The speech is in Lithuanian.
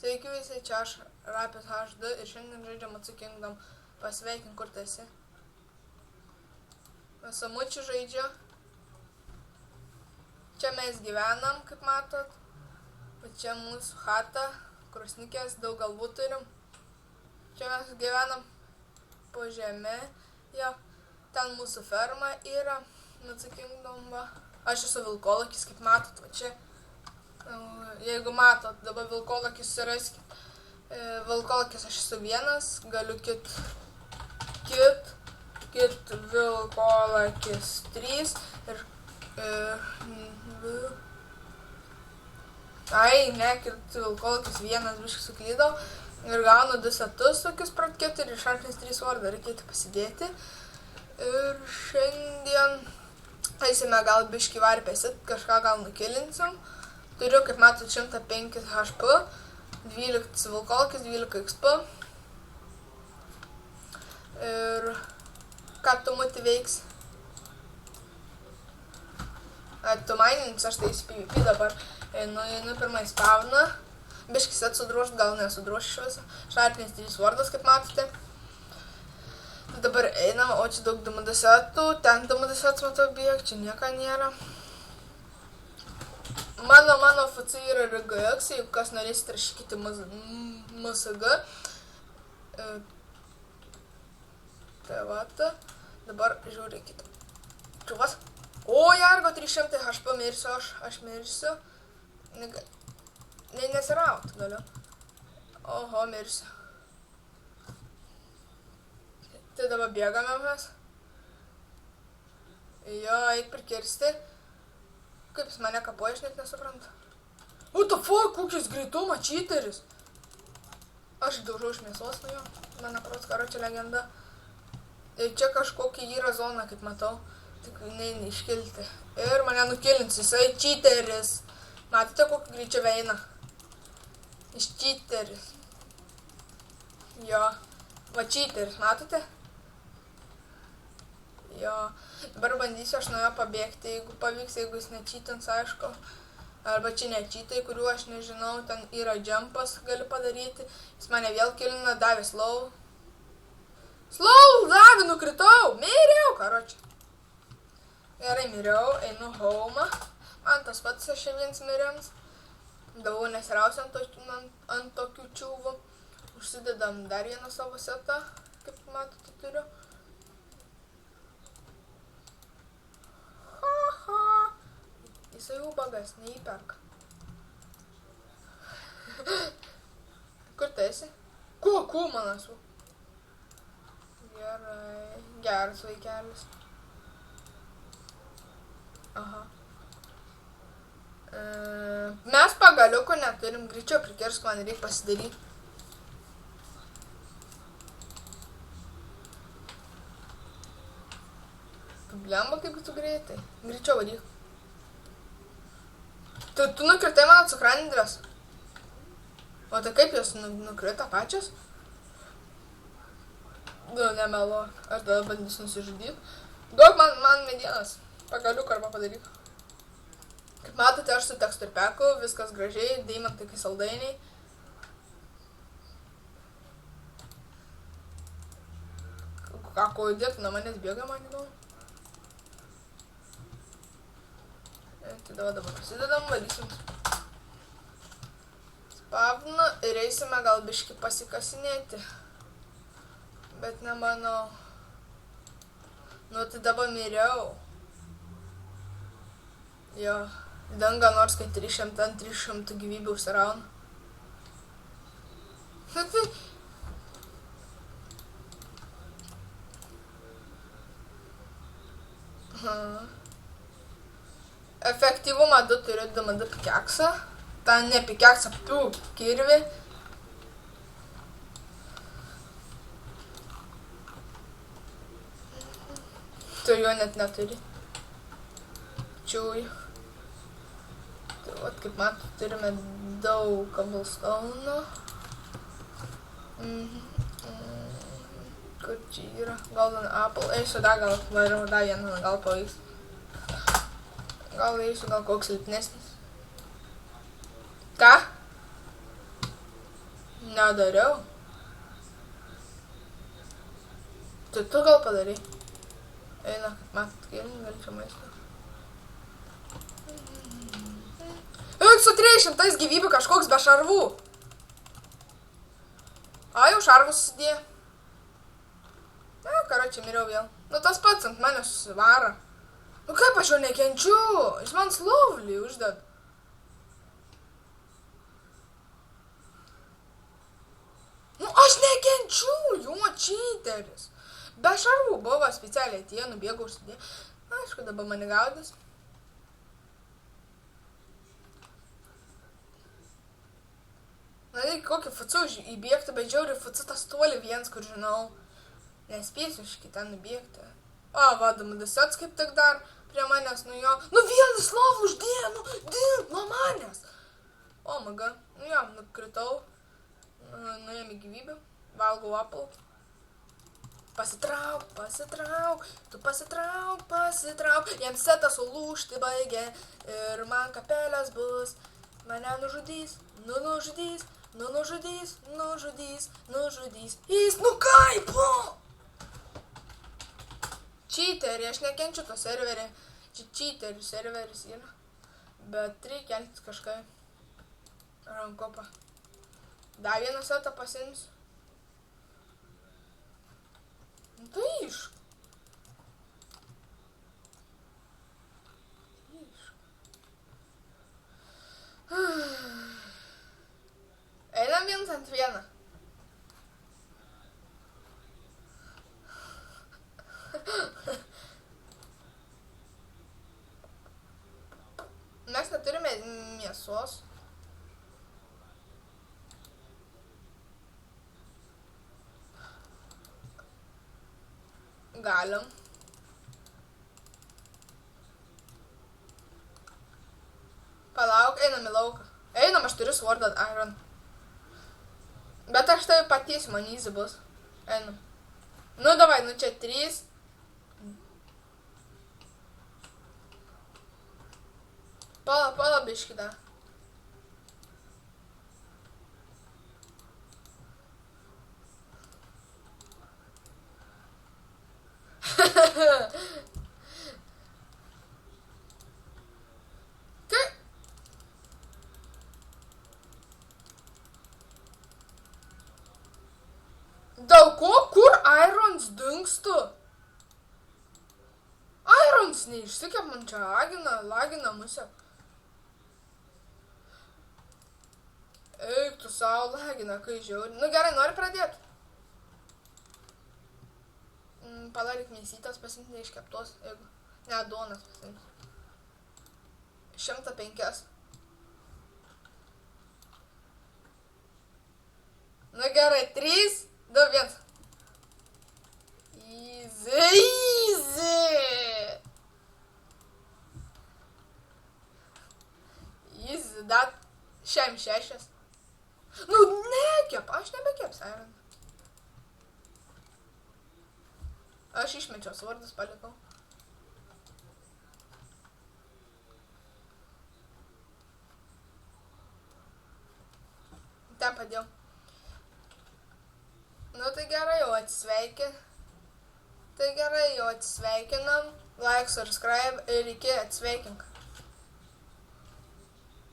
Sveiki visi, čia aš Rapid HD ir šiandien žaidžiam atsakingdom. Pasveikink, kur tu esi. Samučių žaidžia. Čia mes gyvenam, kaip matot. O čia mūsų chata, krosnikės, daug galvų turim. Čia mes gyvenam po žemė. Jo, ten mūsų ferma yra. Atsakingdom va. Aš esu vilkolakis, kaip matot, va čia. Jeigu matot, dabar vilkolakis suraskit. Vilkolakis aš esu vienas, galiu kit vilkolakis 3 ir kit vilkolakis 1, biškai suklydau ir gaunu 2 setus, tokius prat 4 šarpnis 3 vardą, reikėtų pasidėti. Ir šiandien eisime gal biškai varpėsit, kažką gal nukilinsim. Turiu, kaip matot, 105 HP, 12 vilkolakis, 12 XP. Ir ką tu muti veiks? Tu mainins, aš tai PvP dabar. Einu pirmą į spawną. Biškis atsudruošt, gal nesudruošt iš viso. Šarpnis 3 vardas, kaip matote. Dabar einam, o čia daug DMD-setų. Ten DMD-setų matau bėg, čia nieko nėra. Mano FC yra RGX, jeigu kas norėsit rašykite MSG. Tai vat, dabar žiūrėkite. Čuvas. O, jargo 300 HP mirsiu, aš mirsiu. Nesiraut galiu. Oho, mirsiu. Tai dabar bėgame mes. Jo, eit prikirsti. Kaip jis mane kapoja, aš net nesuprantu. What the fuck, kokius greitumo cheateris. Aš daužau iš mėsos nuo jo. Mano prots, karočią legenda. Ir čia kažkokia yra zona, kaip matau. Tik neina iškilti. Ir mane nukilins, jisai cheateris. Matėte, kokį greičią veina? Iš cheateris. Jo. Va cheateris, matote? Jo, dabar bandysiu aš nuo jo pabėgti, jeigu pavyks, jeigu jis necheatins, aišku. Arba čia necheatai, kuriuo aš nežinau, ten yra jumpas, galiu padaryti. Jis mane vėl kilina, davė slow. Slow, davė, nukritau, miriau, karočią. Gerai, miriau, einu home. Man tas pats aš viens miriams. Davau nesirausiu ant tokių čiūvų. Užsidedam dar vieną savo setą, kaip matote, turiu. Jisai ubagas, neįperka. Kur tu esi? Kūmanas. Gerai. Geras vaikelis. Aha. Mes pagaliuko neturim, greičiau prikirsk, man reikia pasidaryti. Blemba, kaip tu greitai. Greičiau vadyk. Tu nukritai mano cukranidrės. O tai kaip jos nukrita pačios? Nemeluok. Aš tada bandysiu nusižudyti. Duok man medienas. Pagaliuką arba padaryk. Kaip matote, aš su teksturpeku, viskas gražiai, deimantai kai saldainiai. Ko įdėtų, nuo manęs bėga, man įdomu. Tai dabar prasidedam, valysim spavną ir eisime gal biškį pasikasinėti. Bet nemanau. Nu, tai dabar miriau. Jo, danga nors kai 300 gyvybių užsirauna. Efektyvumą 2 turiu DMD pikeksą. Ten ne pikeksą, kirvį. Tu jo net neturi. Čiūj. Tai vat, kaip matot, turime daug cobblestone. Kur čia yra? Golden apple. Eisiu dar gal, variau dar vieną, gal pavyks. Gal eisiu, gal koks silpnesnis. Ką? Nedariau. Tai tu gal padarai. Eina, kad matot, gal čia maisto. Eik su 300 gyvybių kažkoks be šarvų. A, jau šarvus susidėjo. Ne, karočią, miriau vėl. Nu, tas pats ant mane susivaro. Nu, kaip aš jo nekenčiu? Jis man slovlį užded. Nu, aš nekenčiu, jo čyteris. Be šarvų buvo specialiai atėjo, nubėgo užsidėjo. Aišku, dabar mane gaudys. Na, reikia kokį fucu įbėgti, bet žiauriai fucu tas toli viens, kur žinau. Nespėsiu iš kitą nubėgti. O, vadom, dasats kaip tik dar prie manęs, nu jo. Nu, vėl slovų uždėjo, nu, dink nuo manęs. O, maga, nu jo, nukritau. Nuėjami gyvybę, valgau apple. Pasitrauk, tu pasitrauk. Jiems setas sulūžti baigė ir man kapelės bus. Mane nužudys. Jis, nu kaip? Cheaterį, aš nekenčiu to serverį. Čia cheaterių serveris yra. Bet reikia keltis kažkai. Rankopą. Dar vieną setą pasiimsiu. Nu tai išk. Einam vienas ant vieną. Mes neturime mėsos. Galim. Palauk, einam į lauką. Einam, aš turiu Sword and Iron. Bet aš tai patysiu, man easy bus. Einam. Nu, davai, nu čia 3. Pala biškį dar. Dėl ko? Kur Irons dingstu? Irons neišsikėp, man čia lagina musę. Eik, tu savo lagina, kai žiauri. Nu gerai, nori pradėti? Padaryk mėsytas pasiimti neiškeptos, jeigu. Ne, duonas pasiimti. 105. Nu gerai, 3, 2, 1. Easy. Easy, dat 6. Nu, nekep, aš nebekeps Iron. Aš išmečiau svardus, palikau. Ten padėjau. Nu, tai gerai, jau atsisveikinam. Like, subscribe ir iki atsveikink.